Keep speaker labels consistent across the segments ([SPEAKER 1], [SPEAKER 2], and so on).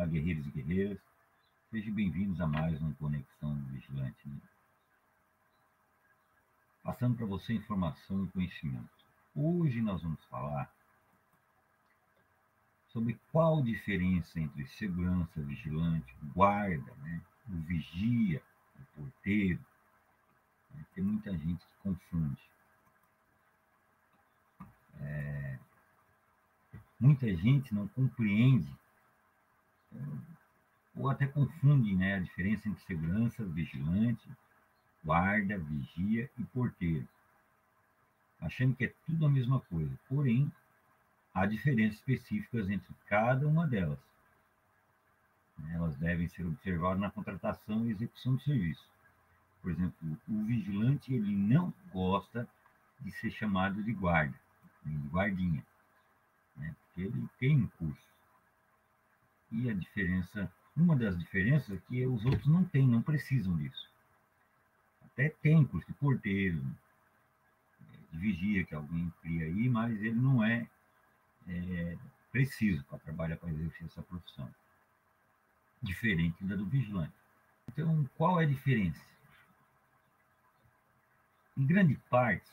[SPEAKER 1] Olá, guerreiros e guerreiras. Sejam bem-vindos a mais uma Conexão Vigilante, né? Passando para você informação e conhecimento. Hoje nós vamos falar sobre qual a diferença entre segurança, vigilante, guarda, né? O vigia, o porteiro. Né? Tem muita gente que confunde. Muita gente não compreende ou até confunde, né, a diferença entre segurança, vigilante, guarda, vigia e porteiro, achando que é tudo a mesma coisa. Porém, há diferenças específicas entre cada uma delas. Elas devem ser observadas na contratação e execução do serviço. Por exemplo, o vigilante ele não gosta de ser chamado de guarda, nem de guardinha, né? Porque ele tem um curso. E a diferença, uma das diferenças é que os outros não têm, não precisam disso. Até tem curso de porteiro, de vigia que alguém cria aí, mas ele não é preciso para trabalhar, para exercer essa profissão. Diferente da do vigilante. Então, qual é a diferença? Em grande parte,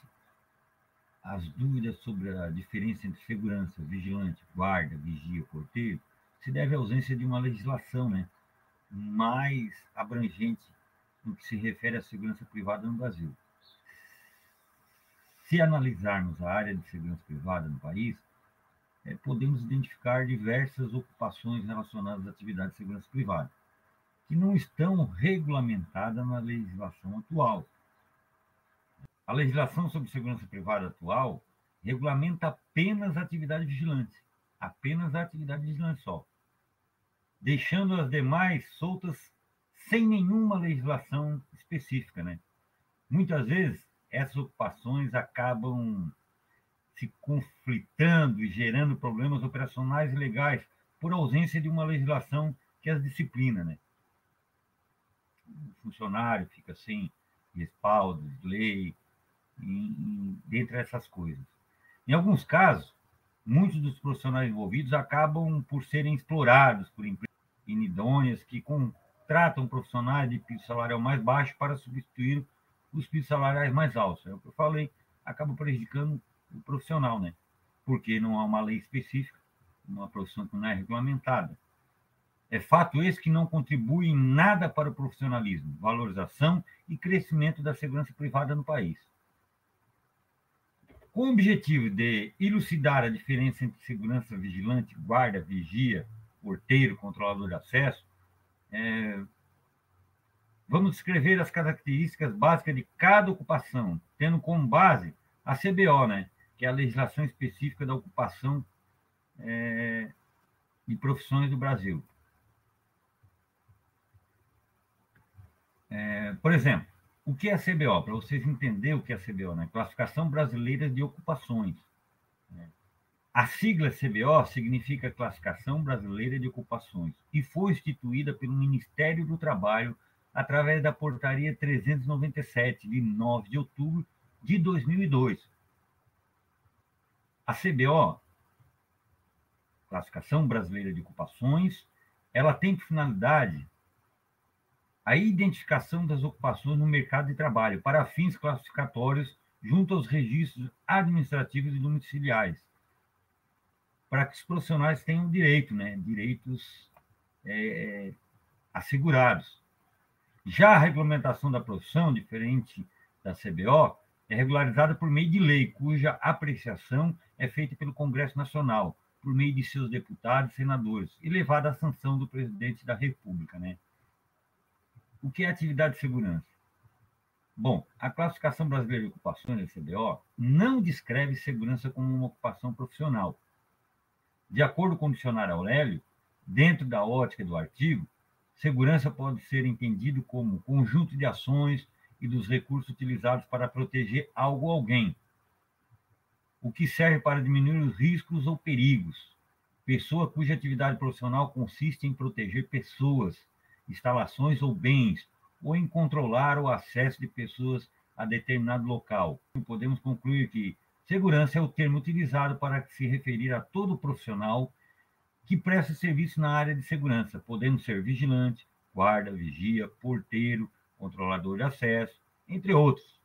[SPEAKER 1] as dúvidas sobre a diferença entre segurança, vigilante, guarda, vigia, porteiro, se deve à ausência de uma legislação, né, mais abrangente no que se refere à segurança privada no Brasil. Se analisarmos a área de segurança privada no país, podemos identificar diversas ocupações relacionadas à atividade de segurança privada, que não estão regulamentadas na legislação atual. A legislação sobre segurança privada atual regulamenta apenas a atividade vigilante, apenas a atividade vigilante só, deixando as demais soltas sem nenhuma legislação específica, né? Muitas vezes, essas ocupações acabam se conflitando e gerando problemas operacionais e legais por ausência de uma legislação que as disciplina, né? O funcionário fica sem respaldo de lei, dentre essas coisas. Em alguns casos, muitos dos profissionais envolvidos acabam por serem explorados por empresas inidôneas que contratam profissionais de piso salarial mais baixo para substituir os pisos salariais mais altos. É o que eu falei, acaba prejudicando o profissional, né? Porque não há uma lei específica, uma profissão que não é regulamentada. É fato esse que não contribui em nada para o profissionalismo, valorização e crescimento da segurança privada no país. Com o objetivo de elucidar a diferença entre segurança vigilante, guarda, vigia, porteiro, controlador de acesso, vamos descrever as características básicas de cada ocupação, tendo como base a CBO, né, que é a legislação específica da ocupação e profissões do Brasil. Por exemplo, o que é a CBO? Para vocês entenderem o que é a CBO, né? Classificação Brasileira de Ocupações. A sigla CBO significa Classificação Brasileira de Ocupações e foi instituída pelo Ministério do Trabalho através da Portaria 397, de 9 de outubro de 2002. A CBO, Classificação Brasileira de Ocupações, ela tem por finalidade a identificação das ocupações no mercado de trabalho para fins classificatórios junto aos registros administrativos e domiciliares, para que os profissionais tenham direito, né, direitos assegurados. Já a regulamentação da profissão, diferente da CBO, é regularizada por meio de lei, cuja apreciação é feita pelo Congresso Nacional, por meio de seus deputados e senadores, e levada à sanção do presidente da República, né? O que é atividade de segurança? Bom, a Classificação Brasileira de Ocupações, a CBO, não descreve segurança como uma ocupação profissional. De acordo com o dicionário Aurélio, dentro da ótica do artigo, segurança pode ser entendido como conjunto de ações e dos recursos utilizados para proteger algo ou alguém, o que serve para diminuir os riscos ou perigos. Pessoa cuja atividade profissional consiste em proteger pessoas, instalações ou bens, ou em controlar o acesso de pessoas a determinado local. Podemos concluir que segurança é o termo utilizado para se referir a todo profissional que presta serviço na área de segurança, podendo ser vigilante, guarda, vigia, porteiro, controlador de acesso, entre outros,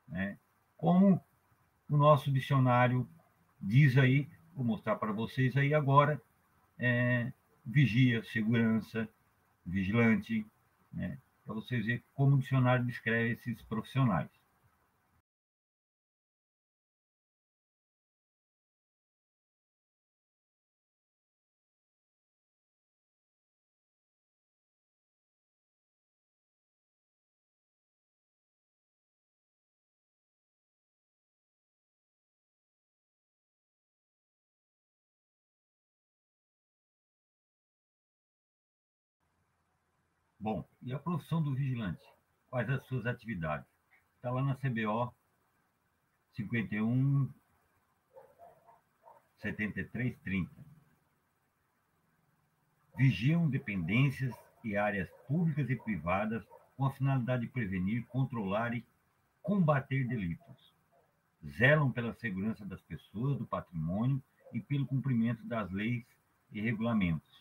[SPEAKER 1] né? Como o nosso dicionário diz aí, vou mostrar para vocês aí agora, vigia, segurança, vigilante, né? Para vocês verem como o dicionário descreve esses profissionais. Bom, e a profissão do vigilante? Quais as suas atividades? Está lá na CBO 51 7330. Vigiam dependências e áreas públicas e privadas com a finalidade de prevenir, controlar e combater delitos. Zelam pela segurança das pessoas, do patrimônio e pelo cumprimento das leis e regulamentos.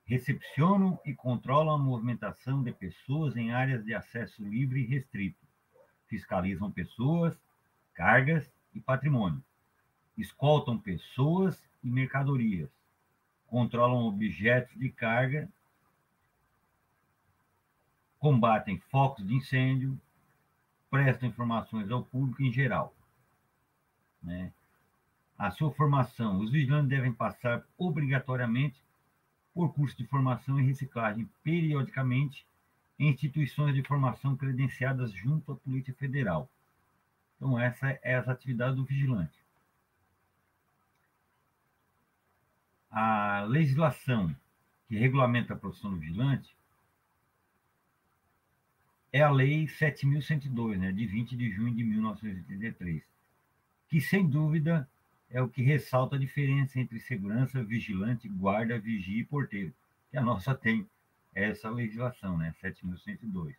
[SPEAKER 1] Recepcionam e controlam a movimentação de pessoas em áreas de acesso livre e restrito. Fiscalizam pessoas, cargas e patrimônio. Escoltam pessoas e mercadorias. Controlam objetos de carga. Combatem focos de incêndio. Prestam informações ao público em geral, né? A sua formação. Os vigilantes devem passar obrigatoriamente por curso de formação e reciclagem periodicamente em instituições de formação credenciadas junto à Polícia Federal. Então, essa é as atividades do vigilante. A legislação que regulamenta a profissão do vigilante é a Lei 7.102, né, de 20 de junho de 1983, que, sem dúvida, é o que ressalta a diferença entre segurança, vigilante, guarda, vigia e porteiro, que a nossa tem essa legislação, né, 7.102.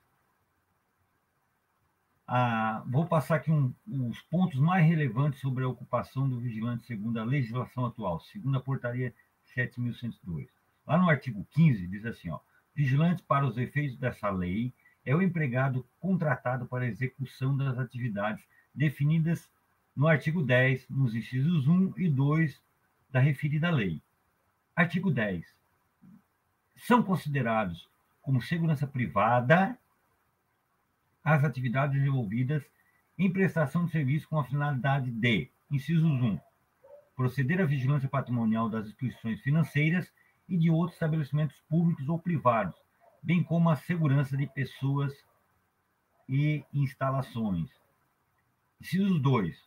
[SPEAKER 1] Vou passar aqui os pontos mais relevantes sobre a ocupação do vigilante segundo a legislação atual, segundo a portaria 7.102. Lá no artigo 15 diz assim, ó, vigilante para os efeitos dessa lei é o empregado contratado para a execução das atividades definidas no artigo 10, nos incisos 1 e 2 da referida lei. Artigo 10. São considerados como segurança privada as atividades desenvolvidas em prestação de serviço com a finalidade de, incisos 1, proceder à vigilância patrimonial das instituições financeiras e de outros estabelecimentos públicos ou privados, bem como a segurança de pessoas e instalações. Incisos 2,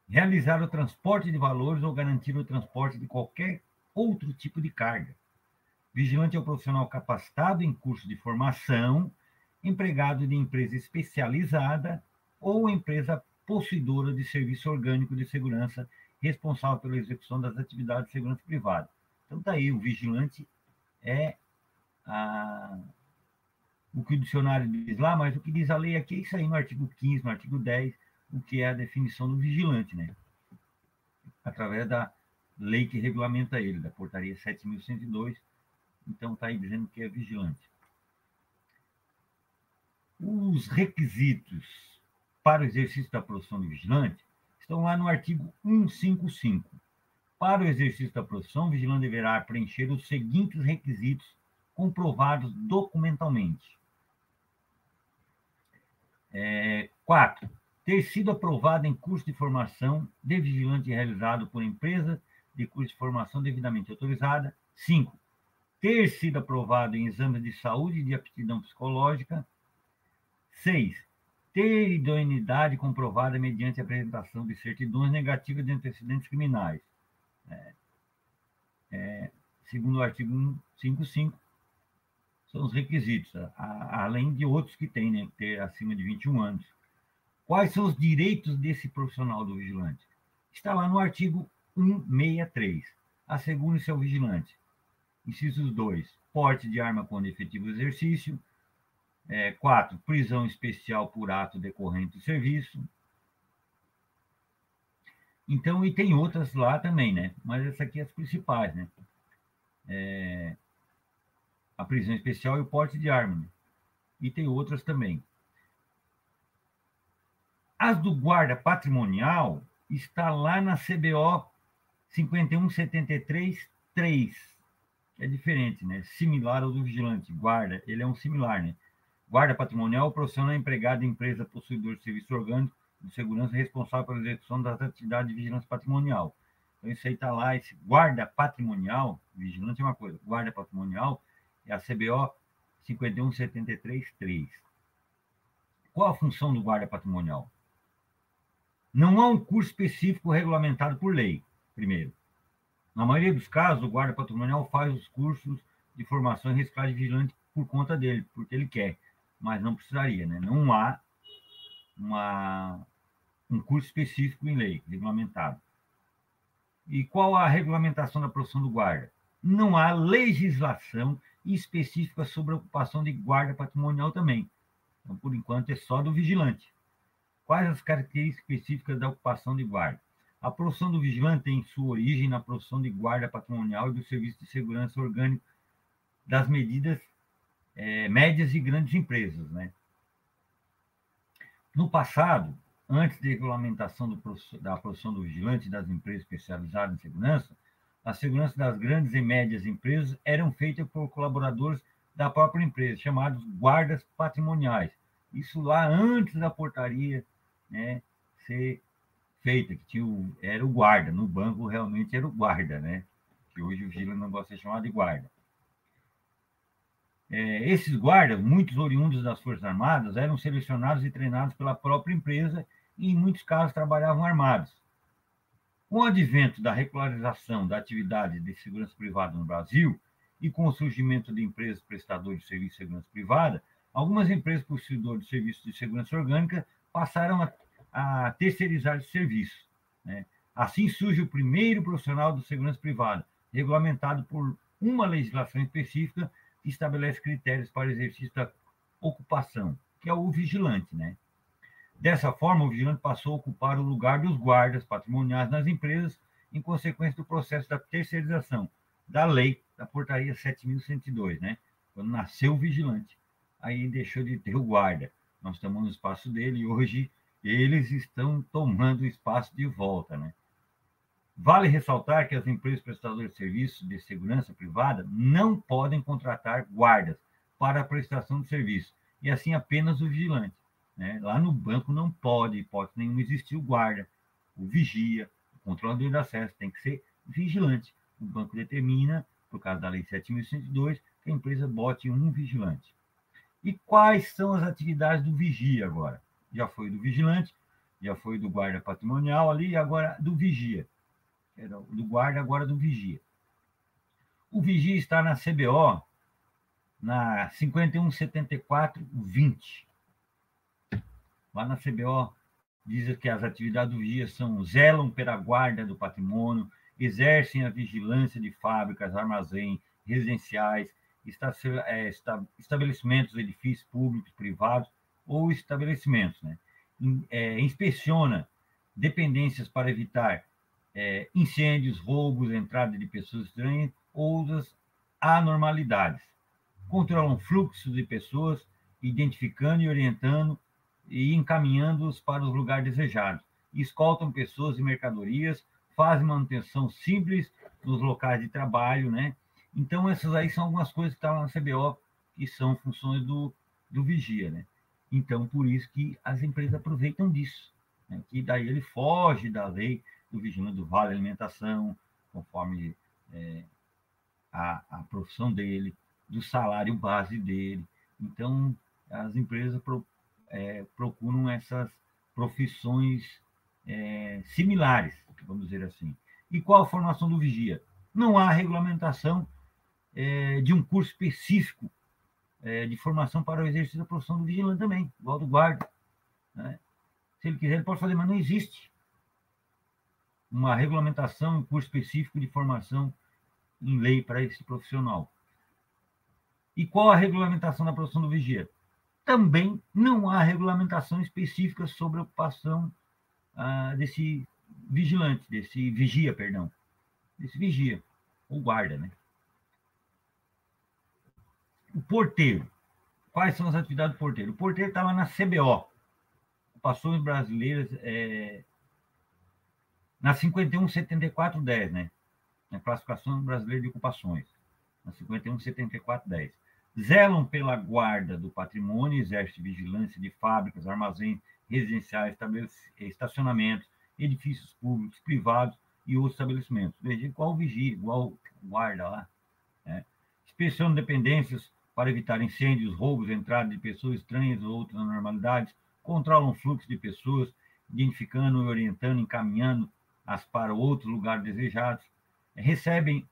[SPEAKER 1] realizar o transporte de valores ou garantir o transporte de qualquer outro tipo de carga. Vigilante é o profissional capacitado em curso de formação, empregado de empresa especializada ou empresa possuidora de serviço orgânico de segurança responsável pela execução das atividades de segurança privada. Então está aí, o vigilante é o que o dicionário diz lá, mas o que diz a lei aqui é isso aí no artigo 15, no artigo 10, o que é a definição do vigilante, né? Através da lei que regulamenta ele, da portaria 7.102, então está aí dizendo que é vigilante. Os requisitos para o exercício da profissão de vigilante estão lá no artigo 155. Para o exercício da profissão, o vigilante deverá preencher os seguintes requisitos comprovados documentalmente. 4. Ter sido aprovado em curso de formação de vigilante realizado por empresa de curso de formação devidamente autorizada. 5. Ter sido aprovado em exames de saúde e de aptidão psicológica. 6. Ter idoneidade comprovada mediante a apresentação de certidões negativas de antecedentes criminais. Segundo o artigo 155, são os requisitos, além de outros que tem, né, ter acima de 21 anos. Quais são os direitos desse profissional do vigilante? Está lá no artigo 163. Assegure-se ao vigilante. Incisos 2. Porte de arma com efetivo exercício. 4. Prisão especial por ato decorrente do serviço. Então, e tem outras lá também, né? Mas essa aqui é as principais, né? A prisão especial e o porte de arma, né? E tem outras também. As do guarda patrimonial está lá na CBO 5173-3. É diferente, né? Similar ao do vigilante. Guarda, ele é um similar, né? Guarda patrimonial, o profissional empregado em empresa possuidor de serviço orgânico de segurança responsável pela execução das atividades de vigilância patrimonial. Então, isso aí está lá, esse guarda patrimonial, vigilante é uma coisa, guarda patrimonial é a CBO 5173-3. Qual a função do guarda patrimonial? Não há um curso específico regulamentado por lei, primeiro. Na maioria dos casos, o guarda patrimonial faz os cursos de formação em reciclagem vigilante por conta dele, porque ele quer, mas não precisaria, né? Não há um curso específico em lei, regulamentado. E qual a regulamentação da profissão do guarda? Não há legislação específica sobre a ocupação de guarda patrimonial também. Então, por enquanto, é só do vigilante. Quais as características específicas da ocupação de guarda? A profissão do vigilante tem sua origem na profissão de guarda patrimonial e do serviço de segurança orgânico das medidas médias e grandes empresas, né? No passado, antes da regulamentação da profissão do vigilante e das empresas especializadas em segurança, a segurança das grandes e médias empresas eram feitas por colaboradores da própria empresa, chamados guardas patrimoniais. Isso lá antes da portaria, né, ser feita, que era o guarda. No banco, realmente era o guarda, né? Que hoje o vigilante não gosta de ser chamado de guarda. Esses guardas, muitos oriundos das Forças Armadas, eram selecionados e treinados pela própria empresa e, em muitos casos, trabalhavam armados. Com o advento da regularização da atividade de segurança privada no Brasil e com o surgimento de empresas prestadoras de serviço de segurança privada, algumas empresas possuidoras de serviços de segurança orgânica passaram a terceirizar esse serviço, né? Assim surge o primeiro profissional de segurança privada, regulamentado por uma legislação específica que estabelece critérios para o exercício da ocupação, que é o vigilante, né? Dessa forma, o vigilante passou a ocupar o lugar dos guardas patrimoniais nas empresas, em consequência do processo da terceirização da lei da portaria 7.102, né? Quando nasceu o vigilante, aí deixou de ter o guarda. Nós tomamos o espaço dele e hoje eles estão tomando o espaço de volta, né? Vale ressaltar que as empresas prestadoras de serviços de segurança privada não podem contratar guardas para a prestação de serviço, e assim apenas o vigilante, né? Lá no banco não pode, hipótese nenhuma, existir o guarda, o vigia, o controlador de acesso, tem que ser vigilante. O banco determina, por causa da Lei 7.102, que a empresa bote um vigilante. E quais são as atividades do vigia agora? Já foi do vigilante, já foi do guarda patrimonial ali, e agora do vigia. Era do guarda, agora do vigia. O vigia está na CBO, na 5174-20. Lá na CBO, diz que as atividades do vigia são: zelam pela guarda do patrimônio, exercem a vigilância de fábricas, armazéns, residenciais, estabelecimentos, edifícios públicos, privados ou estabelecimentos, né? Inspeciona dependências para evitar incêndios, roubos, entrada de pessoas estranhas, outras anormalidades. Controlam fluxos de pessoas, identificando e orientando e encaminhando-os para os lugares desejados. Escoltam pessoas e mercadorias, fazem manutenção simples nos locais de trabalho, né? Então, essas aí são algumas coisas que estão na CBO, que são funções do vigia, né? Então, por isso que as empresas aproveitam disso, né? Que daí ele foge da lei do vigilante do vale alimentação, conforme a profissão dele, do salário base dele. Então, as empresas procuram essas profissões similares, vamos dizer assim. E qual a formação do vigia? Não há regulamentação de um curso específico de formação para o exercício da profissão do vigilante também, igual do guarda, né? Se ele quiser, ele pode fazer, mas não existe uma regulamentação, um curso específico de formação em lei para esse profissional. E qual a regulamentação da profissão do vigia? Também não há regulamentação específica sobre a ocupação desse vigilante, desse vigia, perdão, desse vigia, ou guarda, né? O porteiro. Quais são as atividades do porteiro? O porteiro está lá na CBO, Ocupações Brasileiras, na 51.7410, né? Na Classificação Brasileira de Ocupações, na 51.7410. Zelam pela guarda do patrimônio, exerce vigilância de fábricas, armazéns, residenciais, estacionamentos, edifícios públicos, privados e outros estabelecimentos. Veja, igual vigia, igual guarda lá. Né? Inspeção de dependências para evitar incêndios, roubos, entrada de pessoas estranhas ou outras anormalidades, controlam o fluxo de pessoas, identificando, orientando, encaminhando-as para outros lugares desejados, recebem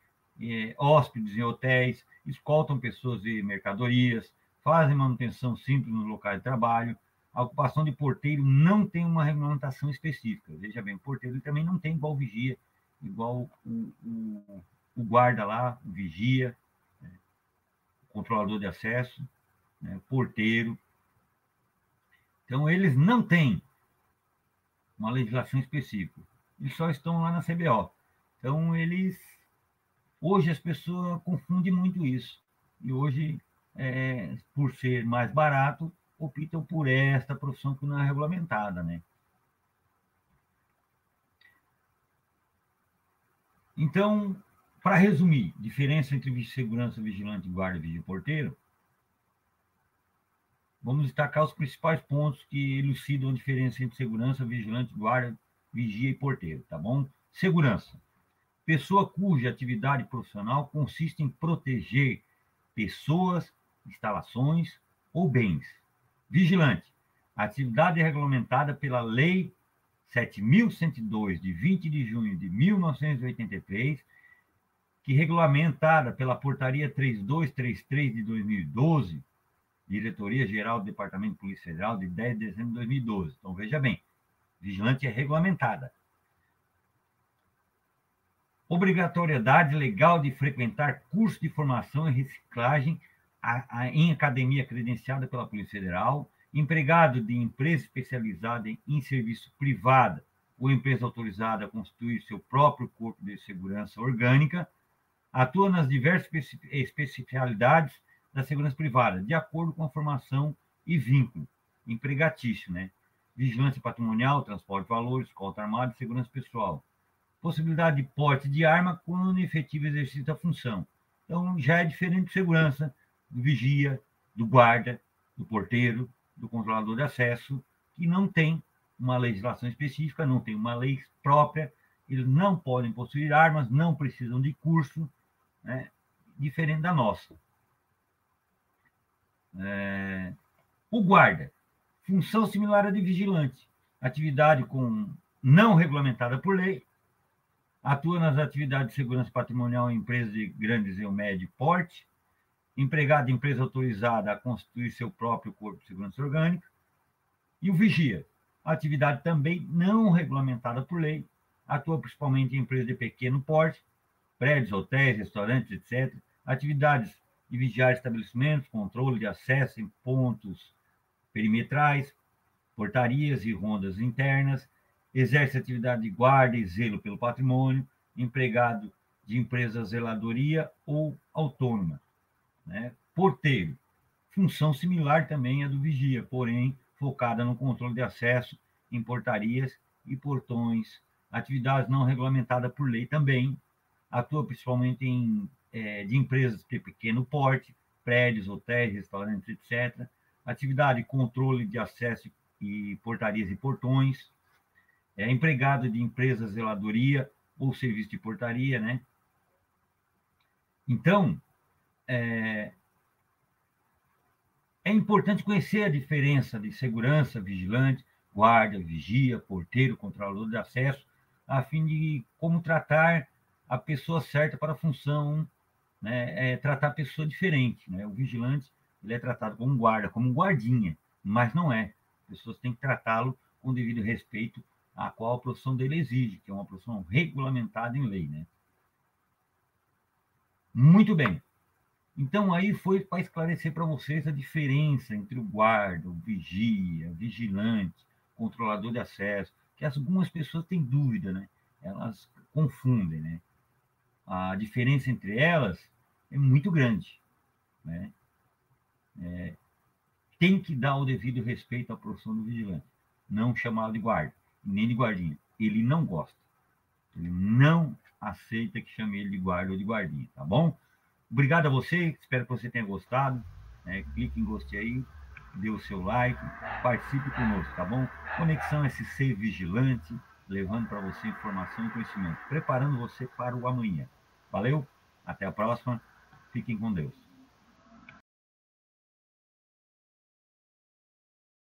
[SPEAKER 1] hóspedes em hotéis, escoltam pessoas e mercadorias, fazem manutenção simples nos locais de trabalho. A ocupação de porteiro não tem uma regulamentação específica. Veja bem, o porteiro também não tem igual vigia, igual o guarda lá, o vigia, né, o controlador de acesso, né, o porteiro. Então, eles não têm uma legislação específica. Eles só estão lá na CBO. Então, hoje as pessoas confundem muito isso. E hoje, por ser mais barato, optam por esta profissão que não é regulamentada, né? Então, para resumir, diferença entre segurança, vigilante, guarda, vigia e porteiro, vamos destacar os principais pontos que elucidam a diferença entre segurança, vigilante, guarda, vigia e porteiro, tá bom? Segurança. Pessoa cuja atividade profissional consiste em proteger pessoas, instalações ou bens. Vigilante. Atividade regulamentada pela Lei 7.102, de 20 de junho de 1983, que regulamentada pela Portaria 3233 de 2012, Diretoria-Geral do Departamento de Polícia Federal, de 10 de dezembro de 2012. Então, veja bem, vigilante é regulamentada. Obrigatoriedade legal de frequentar curso de formação e reciclagem em academia credenciada pela Polícia Federal, empregado de empresa especializada em serviço privado ou empresa autorizada a constituir seu próprio corpo de segurança orgânica, atua nas diversas especialidades da segurança privada, de acordo com a formação e vínculo empregatício, né? Vigilância patrimonial, transporte de valores, escolta armada e segurança pessoal. Possibilidade de porte de arma quando efetivo exercício da função. Então, já é diferente de segurança, do vigia, do guarda, do porteiro, do controlador de acesso, que não tem uma legislação específica, não tem uma lei própria, eles não podem possuir armas, não precisam de curso, né, diferente da nossa. O guarda, função similar à de vigilante, atividade não regulamentada por lei, atua nas atividades de segurança patrimonial em empresas de grandes e médio porte, empregado de empresa autorizada a constituir seu próprio corpo de segurança orgânica, e o vigia, atividade também não regulamentada por lei, atua principalmente em empresas de pequeno porte, prédios, hotéis, restaurantes, etc., atividades de vigiar estabelecimentos, controle de acesso em pontos perimetrais, portarias e rondas internas, exerce atividade de guarda e zelo pelo patrimônio, empregado de empresa zeladoria ou autônoma. Né? Porteiro, função similar também à do vigia, porém focada no controle de acesso em portarias e portões, atividades não regulamentadas por lei também, atua principalmente de empresas de pequeno porte, prédios, hotéis, restaurantes, etc. Atividade de controle de acesso e portarias e portões, empregado de empresa zeladoria ou serviço de portaria, né? Então, é importante conhecer a diferença de segurança, vigilante, guarda, vigia, porteiro, controlador de acesso, a fim de como tratar a pessoa certa para a função, né? Tratar a pessoa diferente, né? O vigilante, ele é tratado como um guarda, como um guardinha, mas não é. As pessoas têm que tratá-lo com devido respeito a qual a profissão dele exige, que é uma profissão regulamentada em lei, né? Muito bem. Então, aí foi para esclarecer para vocês a diferença entre o guarda, o vigia, vigilante, controlador de acesso, que algumas pessoas têm dúvida, né? Elas confundem, né? A diferença entre elas é muito grande, né? Tem que dar o devido respeito à profissão do vigilante, não chamá-lo de guarda, nem de guardinha. Ele não gosta, ele não aceita que chame ele de guarda ou de guardinha, tá bom? Obrigado a você, espero que você tenha gostado, né? Clique em gostei aí, dê o seu like, participe conosco, tá bom? Conexão SC Vigilante, levando para você informação e conhecimento, preparando você para o amanhã. Valeu, até a próxima, fiquem com Deus.